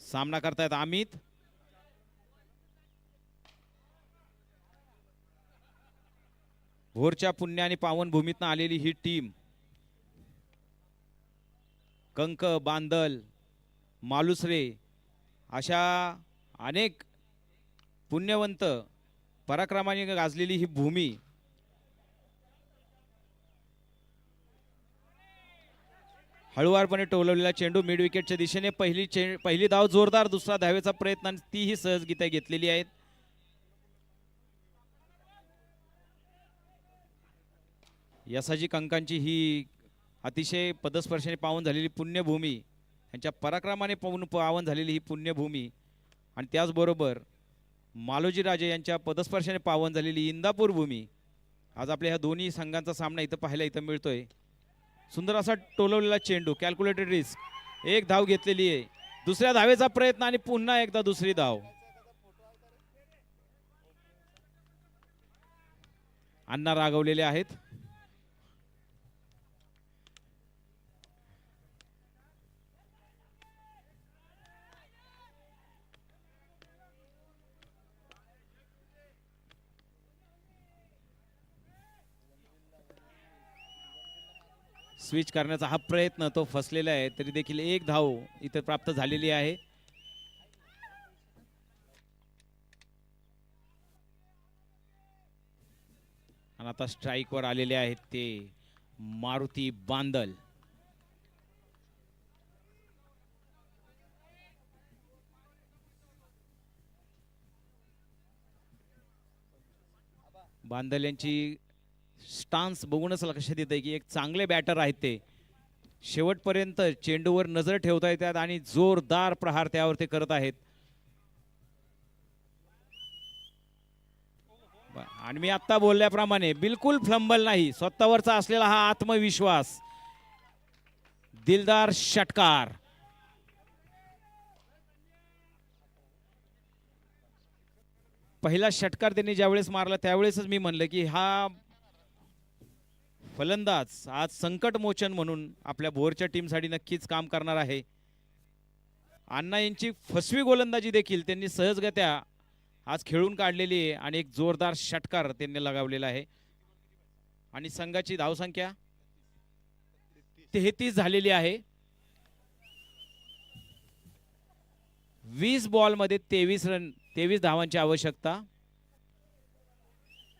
सामना करतायत अमित, भोरच्या पुण्य आणि पावन भूमीतनं आलेली ही टीम कंक, बांदल, मालुसरे अशा अनेक पुण्यवंत पराक्रमाने गाजलेली ही भूमी हळुवारपणे टोलवलेला चेंडू मिड विकेटच्या दिशेने पहिली धाव जोरदार, दुसरा धावेचा प्रयत्न आणि तीही सहजगीता घेतलेली आहेत. यसाजी कंकांची ही अतिशय पदस्पर्शाने पावन झालेली पुण्यभूमी, यांच्या पराक्रमाने पावन झालेली ही पुण्यभूमी आणि त्याचबरोबर मालोजी राजे यांच्या पदस्पर्शाने पावन झालेली इंदापूर भूमी. आज आपल्या ह्या दोन्ही संघांचा सामना इथं पाहायला इथं मिळतोय. सुंदर असा टोलवलेला चेंडू, कॅल्क्युलेटेड रिस्क, एक धाव घेतलेली आहे, दुसऱ्या धावेचा प्रयत्न आणि पुन्हा एकदा दुसरी धाव. अण्णा रागवलेले आहेत. स्विच करण्याचा हा प्रयत्न तो फसलेला आहे, तरी देखील एक धाव इथे प्राप्त झालेली आहे. आणि आता स्ट्राइक वर आलेले आहेत ते मारुती बांदल. बांदल यांची स्टान्स बघूनच लक्षात येते की एक चांगले बॅटर आहेत ते. शेवटपर्यंत चेंडूवर नजर ठेवता येतात आणि जोरदार प्रहार त्यावर ते करत आहेत. आणि मी आता बोलल्याप्रमाणे बिलकुल फ्लंबल नाही, स्वतःवरचा असलेला हा आत्मविश्वास, दिलदार षटकार. पहिला षटकार त्यांनी ज्यावेळेस मारला त्यावेळेसच मी म्हणलं की हा फलंदाज आज संकट मोचन म्हणून आपल्या भोरच्या टीमसाठी नक्कीच काम करणार आहे. अण्णा यांची फसवी गोलंदाजी देखील त्यांनी सहजगत्या आज खेळून काढलेली आहे आणि एक जोरदार षटकार त्यांनी लगावलेला आहे. आणि संघाची धावसंख्या 33 झालेली आहे. 20 बॉलमध्ये 23 धावांची आवश्यकता,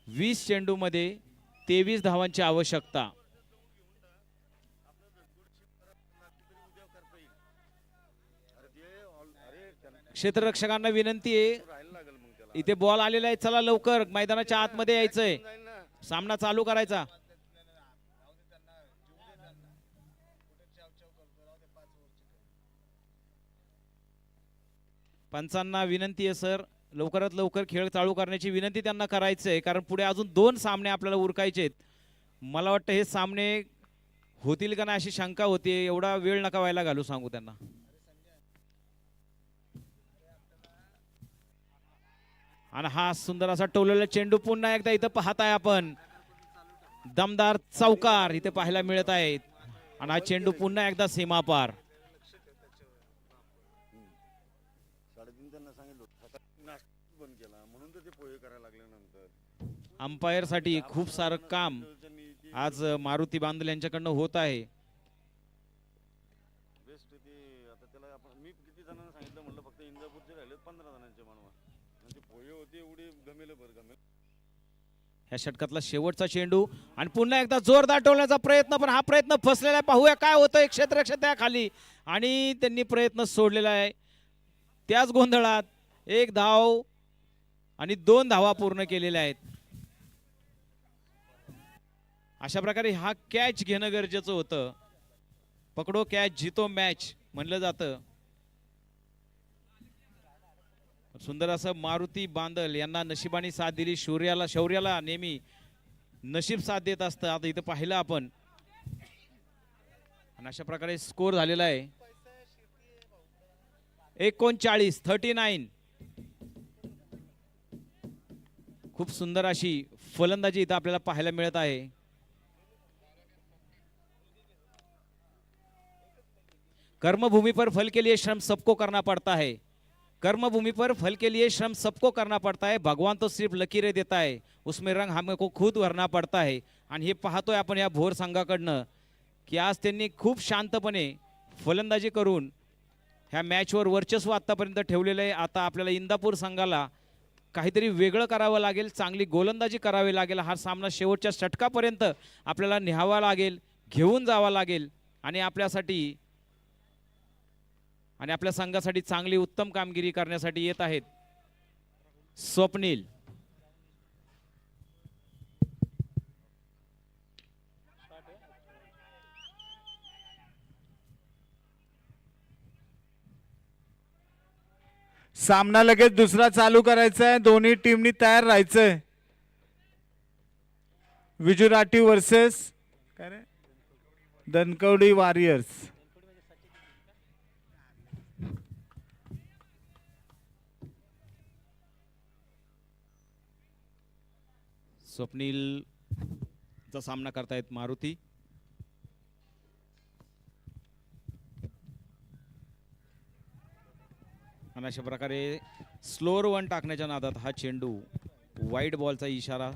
20 चेंडूमध्ये 23 धावांची आवश्यकता. क्षेत्ररक्षकांना विनंती आहे, इथे बॉल आलेला आहे, चला लवकर मैदानाच्या आतमध्ये यायचंय, सामना चालू करायचा. पंचांना विनंती आहे सर, लवकरात लवकर खेळ चालू करण्याची विनंती त्यांना करायचं आहे, कारण पुढे अजून 2 सामने आपल्याला उरकायचे आहेत. मला वाटतं हे सामने होतील का नाही अशी शंका होती. एवढा वेळ नका व्हायला घालू, सांगू त्यांना. आणि हा सुंदर असा टोललेला चेंडू पुन्हा एकदा इथं पाहताय आपण, दमदार चौकार इथे पाहायला मिळत आहेत. आणि हा चेंडू पुन्हा एकदा सीमापार. अंपायर साठी खूप सारं काम आज मारुती बांदल यांच्याकडनं होत आहे. ह्या षटकातला शेवटचा चेंडू आणि पुन्हा एकदा जोरदार टोलण्याचा प्रयत्न, पण हा प्रयत्न फसलेला आहे. पाहूया काय होतंय क्षेत्ररक्षक त्या खाली, आणि त्यांनी प्रयत्न सोडलेला आहे. त्याच गोंधळात 1 धाव आणि 2 धावा पूर्ण केलेल्या आहेत. अशा प्रकारे हा कॅच घेणं गरजेचं होतं. पकडो कॅच जितो मॅच म्हणलं जातं. सुंदर असं मारुती बांदल यांना नशिबाने साथ दिली. शौर्याला नेहमी नशीब साथ देत असतं. आता इथं पाहिलं आपण, आणि अशा प्रकारे स्कोर झालेला आहे 39. खूप सुंदर अशी फलंदाजी इथं आपल्याला पाहायला मिळत आहे. कर्मभूमि पर फल के लिए श्रम सबको करना पड़ता है, कर्मभूमि पर फल के लिए श्रम सबको करना पड़ता है, भगवान तो सिर्फ लकीरें देता है, उसमें रंग हमको खुद भरना पड़ता है. आणि हे पाहतोय आपण या भोर संघाकडनं की आज त्यांनी खूप शांतपणे फलंदाजी करून ह्या मॅचवर वर्चस्व आतापर्यंत ठेवलेलं आहे. आता आपल्याला इंदापूर संघाला काहीतरी वेगळं करावं लागेल, चांगली गोलंदाजी करावी लागेल. हा सामना शेवटच्या षटकापर्यंत आपल्याला न्यावा लागेल, घेऊन जावा लागेल आणि आपल्यासाठी आणि आपल्या संघासाठी चांगली उत्तम कामगिरी करण्यासाठी येत आहेत स्वप्नील. सामना लगेच दुसरा चालू करायचा आहे. दोन्ही टीमनी तयार राहायचंय. विजुराटी वर्सेस धनकवडी वॉरियर्स. स्वप्नील चा सामना करतायत मारुती. आणि अशा प्रकारे स्लोअर वन टाकण्याच्या नादात हा चेंडू वाईड बॉलचा इशारा.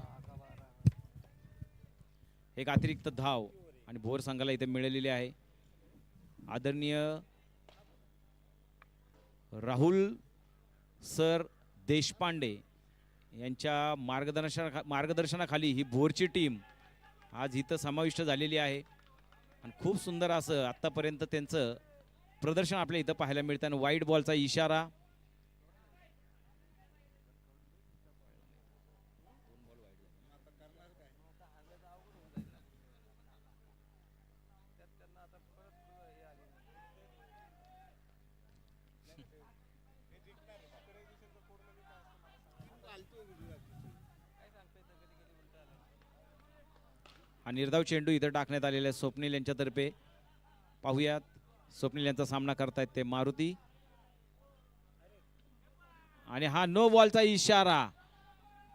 एक अतिरिक्त धाव आणि भोर संघाला इथे मिळालेली आहे. आदरणीय राहुल सर देशपांडे यांच्या मार्गदर्शनाखाली ही भोरची टीम आज इथं समाविष्ट झालेली आहे आणि खूप सुंदर असं आतापर्यंत त्यांचं प्रदर्शन आपल्या इथं पाहायला मिळतं. आणि वाईड बॉलचा इशारा. हा निर्धाव चेंडू इथं टाकण्यात आलेला आहे स्वप्नील यांच्यातर्फे. पाहूयात स्वप्नील यांचा सामना करतायत ते मारुती. आणि हा नो बॉलचा इशारा.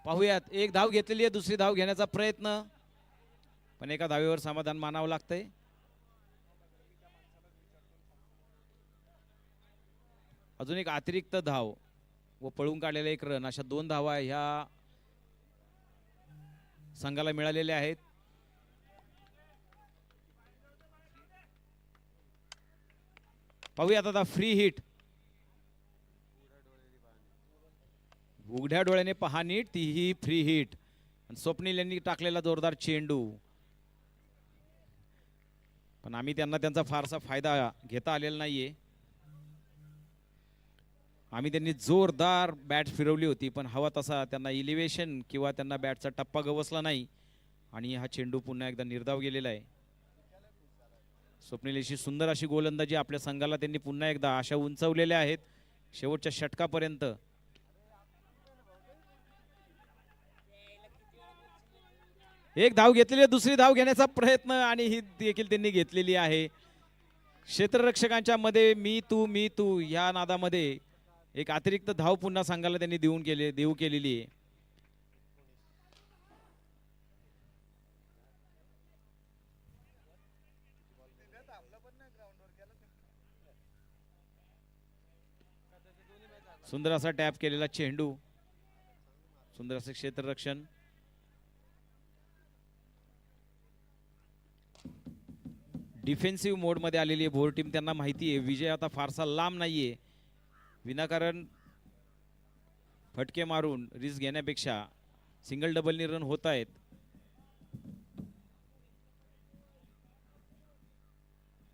पाहूयात एक धाव घेतलेली आहे, दुसरी धाव घेण्याचा प्रयत्न, पण एका धावेवर समाधान मानावं लागतंय. अजून एक अतिरिक्त धाव व पळून काढलेला एक रन, अशा 2 धावा ह्या संघाला मिळालेल्या आहेत. पाहूयात आता फ्री हिट. उघड्या डोळ्याने पहा नीट, तीही फ्री हिट. स्वप्नील यांनी टाकलेला जोरदार चेंडू, पण आम्ही त्यांचा फारसा फायदा घेता आलेला नाहीये. त्यांनी जोरदार बॅट फिरवली होती, पण हवा तसा त्यांना इलिव्हेशन किंवा त्यांना बॅटचा टप्पा गवसला नाही आणि हा चेंडू पुन्हा एकदा निर्धाव गेलेला आहे. स्वप्नील अशी सुंदर अशी गोलंदाजी आपल्या संघाला त्यांनी पुन्हा एकदा आशा उंचावलेल्या आहेत शेवटच्या षटकापर्यंत. एक धाव घेतलेली, दुसरी धाव घेण्याचा प्रयत्न आणि ही देखील त्यांनी घेतलेली आहे. क्षेत्ररक्षकांच्या मध्ये मी तू या नादामध्ये एक अतिरिक्त धाव पुन्हा संघाला त्यांनी देऊ केलेली आहे. सुंदर असा टॅप केलेला चेंडू, सुंदर असं क्षेत्ररक्षण. डिफेन्सिव्ह मोड मध्ये आलेली आहे भोर टीम. त्यांना माहिती आहे विजय आता फारसा लांब नाहीये. विनाकारण फटके मारून रिस्क घेण्यापेक्षा सिंगल डबल रन होत आहेत.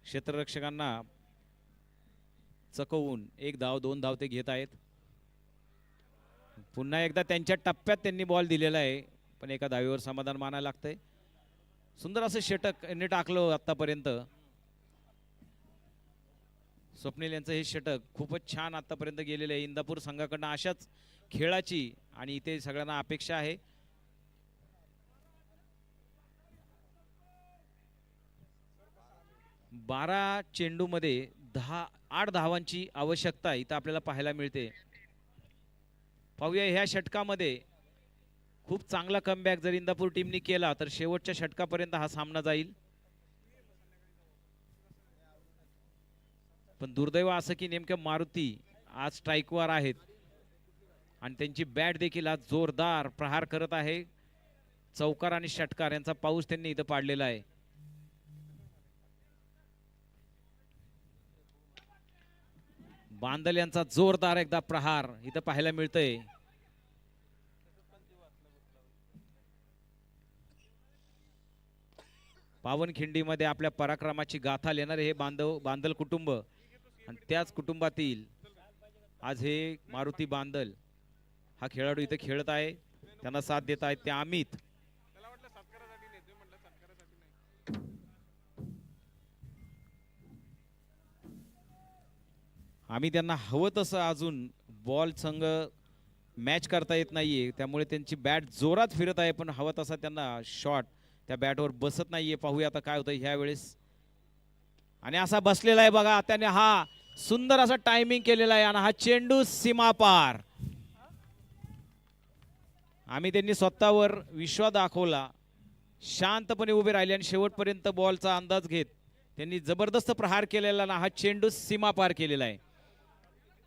क्षेत्ररक्षकांना चकवून 1 धाव 2 धाव ते घेत आहेत. पुन्हा एकदा त्यांच्या टप्प्यात त्यांनी बॉल दिलेला आहे, पण एका धावेवर समाधान मानायला लागतंय. सुंदर असं षटक यांनी टाकलं आतापर्यंत. स्वप्नील यांचं हे षटक खूपच छान आतापर्यंत गेलेलं आहे. इंदापूर संघाकडनं अशाच खेळाची आणि इथे सगळ्यांना अपेक्षा आहे. बारा चेंडू मध्ये 8 धावांची आवश्यकता इथं आपल्याला पाहायला मिळते. पाहूया ह्या षटकामध्ये खूप चांगला कमबॅक जर इंदापूर टीमने केला तर शेवटच्या षटकापर्यंत हा सामना जाईल. पण दुर्दैव असं की नेमकं मारुती आज स्ट्राईकवर आहेत आणि त्यांची बॅट देखील आज जोरदार प्रहार करत आहे. चौकार आणि षटकार यांचा पाऊस त्यांनी इथं पाडलेला आहे. बांदल यांचा जोरदार एकदा प्रहार इथं पाहायला मिळतंय. पावनखिंडीमध्ये आपल्या पराक्रमाची गाथा लिहिणारे हे बांदल कुटुंब आणि त्याच कुटुंबातील आज हे मारुती बांदल हा खेळाडू इथे खेळत आहे. त्यांना साथ देत आहेत ते अमित. आम्ही त्यांना हवं तसं अजून बॉल संघ मॅच करता येत नाहीये, त्यामुळे त्यांची बॅट जोरात फिरत आहे पण हवं तसा त्यांना शॉट त्या बॅटवर बसत नाहीये. पाहूया आता काय होतं ह्या वेळेस. आणि असा बसलेला आहे बघा त्याने, हा सुंदर असा टायमिंग केलेला आहे आणि हा चेंडू सीमा पार. आम्ही त्यांनी स्वतःवर विश्वास दाखवला, शांतपणे उभे राहिले आणि शेवटपर्यंत बॉलचा अंदाज घेत त्यांनी जबरदस्त प्रहार केलेला ना हा चेंडू सीमा पार केलेला आहे.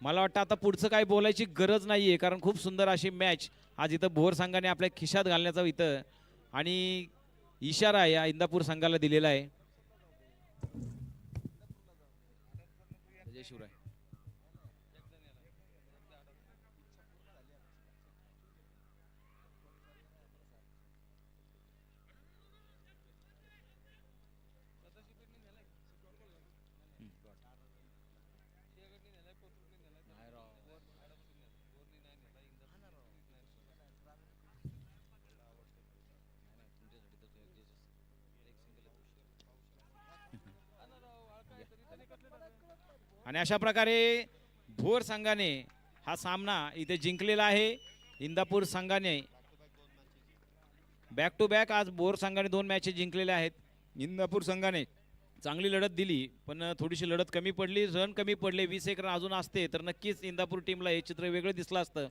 मला वाटतं आता पुढचं काही बोलायची गरज नाहीये, कारण खूप सुंदर अशी मॅच आज इथं भोर संघाने आपल्या खिशात घालण्याचा इथं आणि इशारा या इंदापूर संघाला दिलेला आहे. जय शिवराय. आणि अशा प्रकारे भोर संघाने हा सामना इथे जिंकलेला आहे. इंदापूर संघाने बॅक टू बॅक आज भोर संघाने 2 मॅचेस जिंकलेल्या आहेत. इंदापूर संघाने चांगली लढत दिली पण थोडीशी लढत कमी पडली, रन कमी पडले. 20 रन अजून असते तर नक्कीच इंदापूर टीमला हे चित्र वेगळं दिसलं असतं.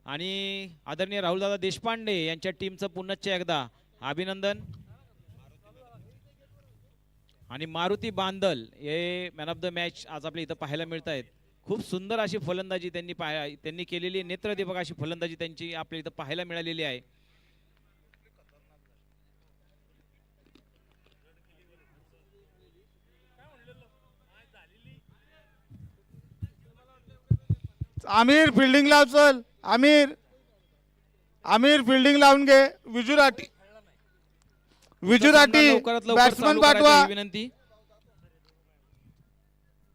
आणि आदरणीय राहुलदादा देशपांडे यांच्या टीमचं पुन्हा एकदा अभिनंदन. आणि मारुती बांदल हे मॅन ऑफ द मॅच आज आपल्या इथं पाहायला मिळत आहेत. खूप सुंदर अशी फलंदाजी त्यांनी केलेली, नेत्रदीपक अशी फलंदाजी त्यांची आपल्या इथं पाहायला मिळालेली आहे. आमिर फिल्डिंग लाव, चल आमिर. आमिर फिल्डिंग लावून घे. विजू राठी लवकरात लवकर बॅट्समन चालू करायची पाठवा. विनंती.